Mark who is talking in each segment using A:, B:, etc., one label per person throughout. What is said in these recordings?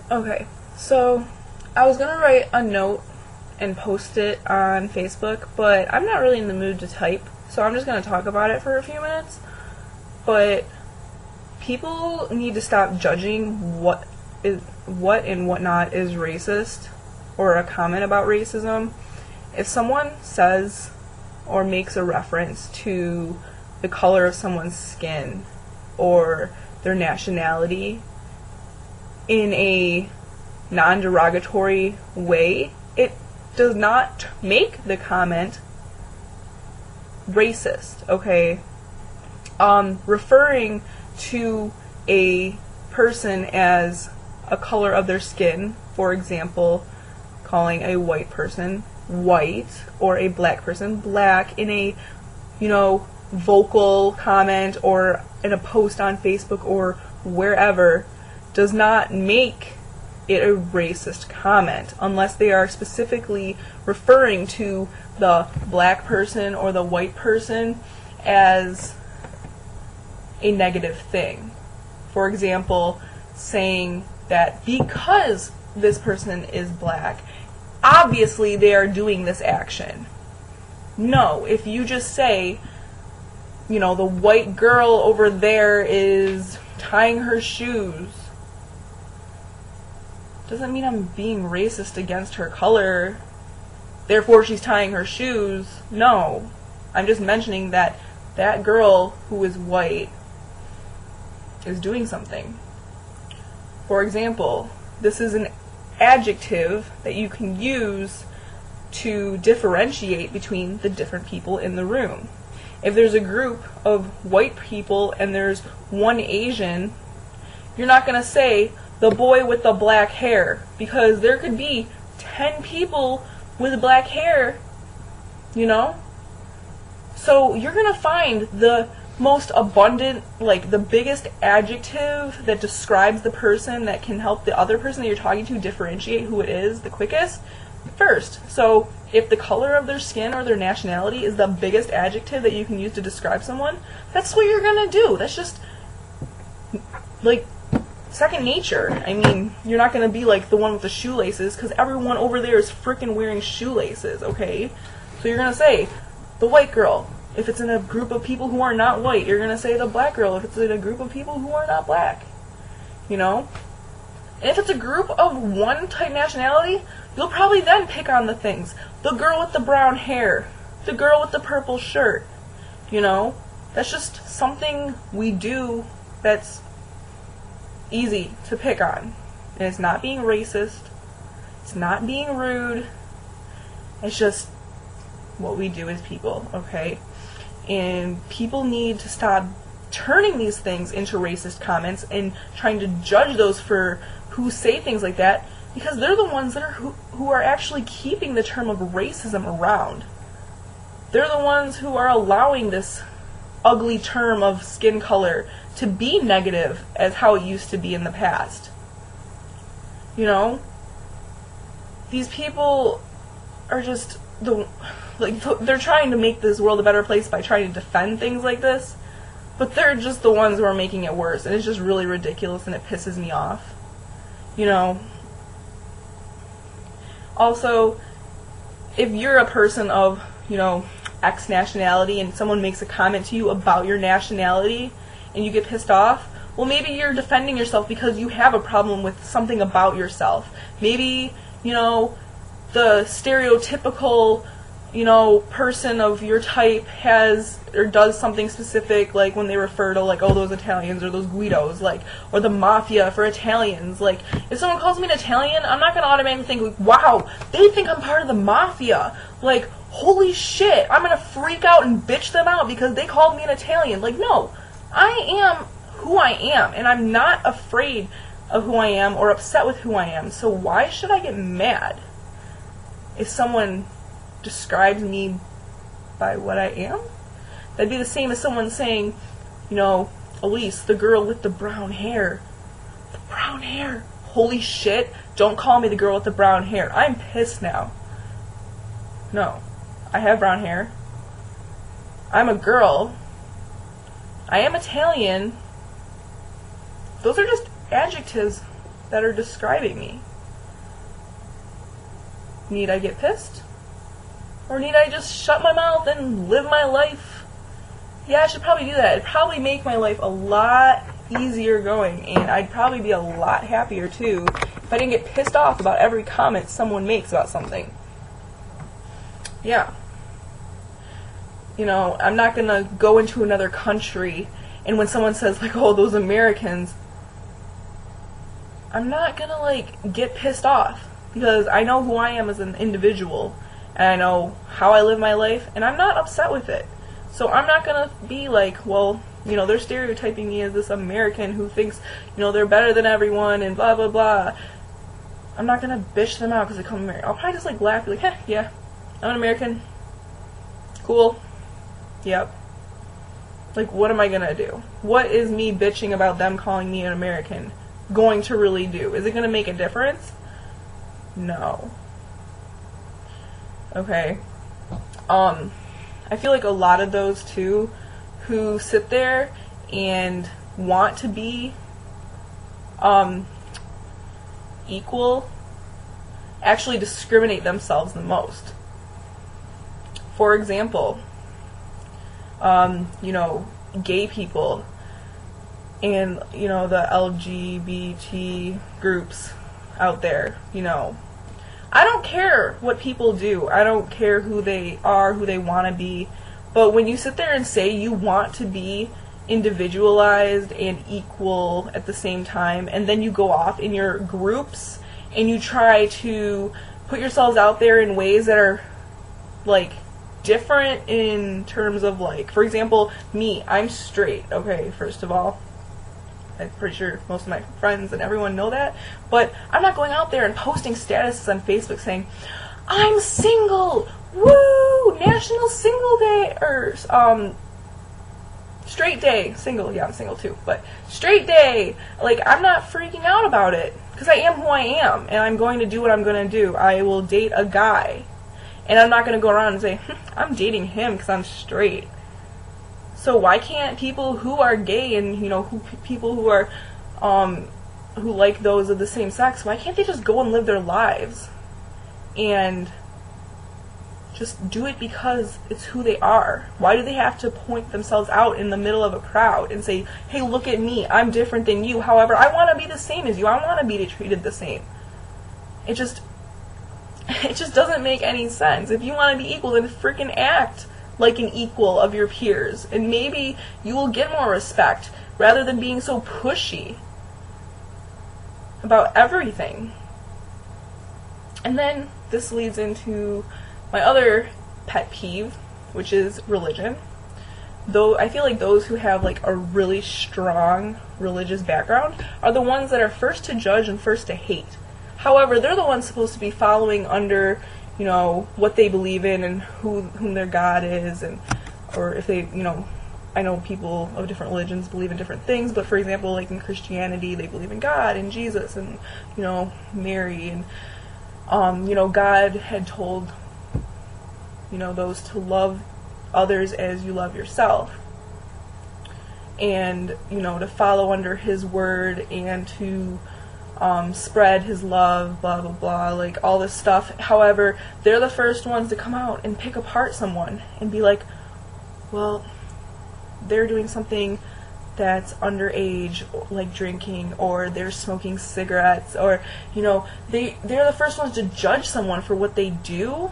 A: Okay, so I was gonna write a note and post it on Facebook, but I'm not really in the mood to type, so I'm just gonna talk about it for a few minutes. But people need to stop judging what and what not is racist or a comment about racism. If someone says or makes a reference to the color of someone's skin or their nationality in a non-derogatory way, it does not make the comment racist, okay? Referring to a person as a color of their skin, for example, calling a white person white or a black person black in a, vocal comment or in a post on Facebook or wherever, does not make it a racist comment unless they are specifically referring to the black person or the white person as a negative thing. For example, saying that because this person is black, obviously they are doing this action. No, if you just say, the white girl over there is tying her shoes, doesn't mean I'm being racist against her color, therefore she's tying her shoes. No, I'm just mentioning that that girl who is white is doing something. For example, this is an adjective that you can use to differentiate between the different people in the room. If there's a group of white people and there's one Asian, you're not going to say the boy with the black hair, because there could be 10 people with black hair, So you're going to find the most abundant, the biggest adjective that describes the person that can help the other person that you're talking to differentiate who it is the quickest first. So if the color of their skin or their nationality is the biggest adjective that you can use to describe someone, that's what you're going to do. That's just second nature. I mean, you're not going to be like the one with the shoelaces, because everyone over there is freaking wearing shoelaces, okay? So you're going to say the white girl. If it's in a group of people who are not white, you're going to say the black girl if it's in a group of people who are not black. And if it's a group of one type nationality, you'll probably then pick on the things. The girl with the brown hair. The girl with the purple shirt. That's just something we do that's easy to pick on. And it's not being racist. It's not being rude. It's just what we do as people, okay? And people need to stop turning these things into racist comments and trying to judge those for who say things like that, because they're the ones that are who are actually keeping the term of racism around. They're the ones who are allowing this ugly term of skin color to be negative as how it used to be in the past. These people are just they're trying to make this world a better place by trying to defend things like this, but they're just the ones who are making it worse, and it's just really ridiculous, and it pisses me off. Also, if you're a person of, X nationality and someone makes a comment to you about your nationality and you get pissed off, well, maybe you're defending yourself because you have a problem with something about yourself. Maybe, the stereotypical, person of your type has or does something specific, like when they refer to, those Italians or those Guidos, or the mafia for Italians. If someone calls me an Italian, I'm not going to automatically think, wow, they think I'm part of the mafia. Holy shit, I'm going to freak out and bitch them out because they called me an Italian. No, I am who I am, and I'm not afraid of who I am or upset with who I am. So why should I get mad if someone describes me by what I am? That'd be the same as someone saying, Elise, the girl with the brown hair. The brown hair. Holy shit, don't call me the girl with the brown hair. I'm pissed now. No, I have brown hair. I'm a girl. I am Italian. Those are just adjectives that are describing me. Need I get pissed? Or need I just shut my mouth and live my life? Yeah, I should probably do that. It'd probably make my life a lot easier going, and I'd probably be a lot happier too if I didn't get pissed off about every comment someone makes about something. Yeah. You know, I'm not gonna go into another country and when someone says, like, oh, those Americans, I'm not gonna, like, get pissed off because I know who I am as an individual and I know how I live my life and I'm not upset with it. So I'm not gonna be like, well, you know, they're stereotyping me as this American who thinks, you know, they're better than everyone and blah, blah, blah. I'm not gonna bitch them out because they come American. I'll probably just, like, laugh, be like, yeah, I'm an American. Cool. Yep. Like, what am I gonna do? What is me bitching about them calling me an American going to really do? Is it gonna make a difference? No. Okay. I feel like a lot of those too who sit there and want to be equal actually discriminate themselves the most. For example, you know, gay people and, you know, the LGBT groups out there, you know. I don't care what people do. I don't care who they are, who they want to be. But when you sit there and say you want to be individualized and equal at the same time, and then you go off in your groups and you try to put yourselves out there in ways that are, like, different in terms of, like, for example, me, I'm straight, okay, first of all. I'm pretty sure most of my friends and everyone know that, but I'm not going out there and posting statuses on Facebook saying, I'm single, woo, National Single Day, or, straight day, single, yeah, I'm single too, but straight day, like, I'm not freaking out about it, because I am who I am, and I'm going to do what I'm going to do. I will date a guy, and I'm not going to go around and say, I'm dating him because I'm straight. So why can't people who are gay and, you know, people who are, who like those of the same sex, why can't they just go and live their lives and just do it because it's who they are? Why do they have to point themselves out in the middle of a crowd and say, hey, look at me, I'm different than you, however, I want to be the same as you, I want to be treated the same. It just doesn't make any sense. If you want to be equal, then freaking act like an equal of your peers, and maybe you will get more respect rather than being so pushy about everything. And then this leads into my other pet peeve, which is religion. Though I feel like those who have, like, a really strong religious background are the ones that are first to judge and first to hate. However, they're the ones supposed to be following under, you know, what they believe in and whom their God is, and or if they, you know, I know people of different religions believe in different things, but for example, like in Christianity, they believe in God and Jesus and, you know, Mary, and you know, God had told, you know, those to love others as you love yourself, and, you know, to follow under His word and to spread His love, blah, blah, blah, like all this stuff. However, they're the first ones to come out and pick apart someone and be like, well, they're doing something that's underage, like drinking, or they're smoking cigarettes, or, you know, they're the first ones to judge someone for what they do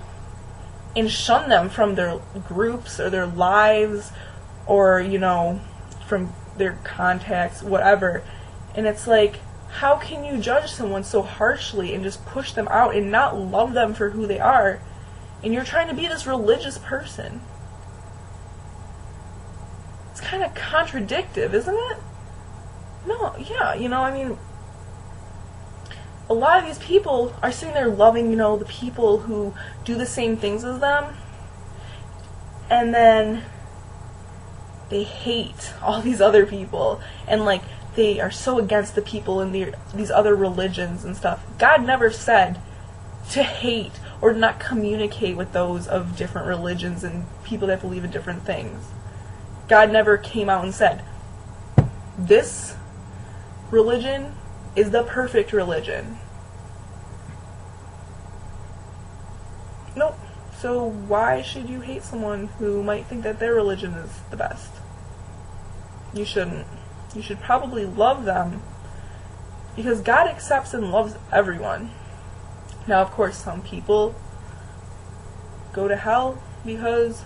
A: and shun them from their groups or their lives, or, you know, from their contacts, whatever. And it's like, how can you judge someone so harshly and just push them out and not love them for who they are? And you're trying to be this religious person. It's kind of contradictory, isn't it? No, yeah, you know, I mean, a lot of these people are sitting there loving, you know, the people who do the same things as them, and then they hate all these other people, and, like, they are so against the people in these other religions and stuff. God never said to hate or not communicate with those of different religions and people that believe in different things. God never came out and said, this religion is the perfect religion. Nope. So why should you hate someone who might think that their religion is the best? You shouldn't. You should probably love them, because God accepts and loves everyone. Now, of course, some people go to hell because,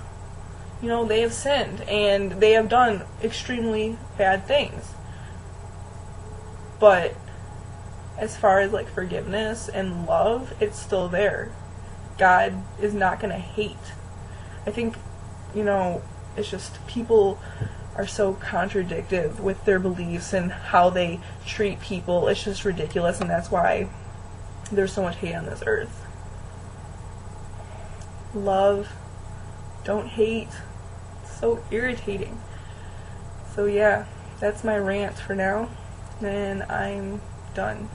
A: they have sinned and they have done extremely bad things. But as far as like forgiveness and love, it's still there. God is not going to hate. I think, it's just people are so contradictory with their beliefs and how they treat people. It's just ridiculous, and that's why there's so much hate on this earth. Love, don't hate. It's so irritating. So yeah, that's my rant for now, and I'm done.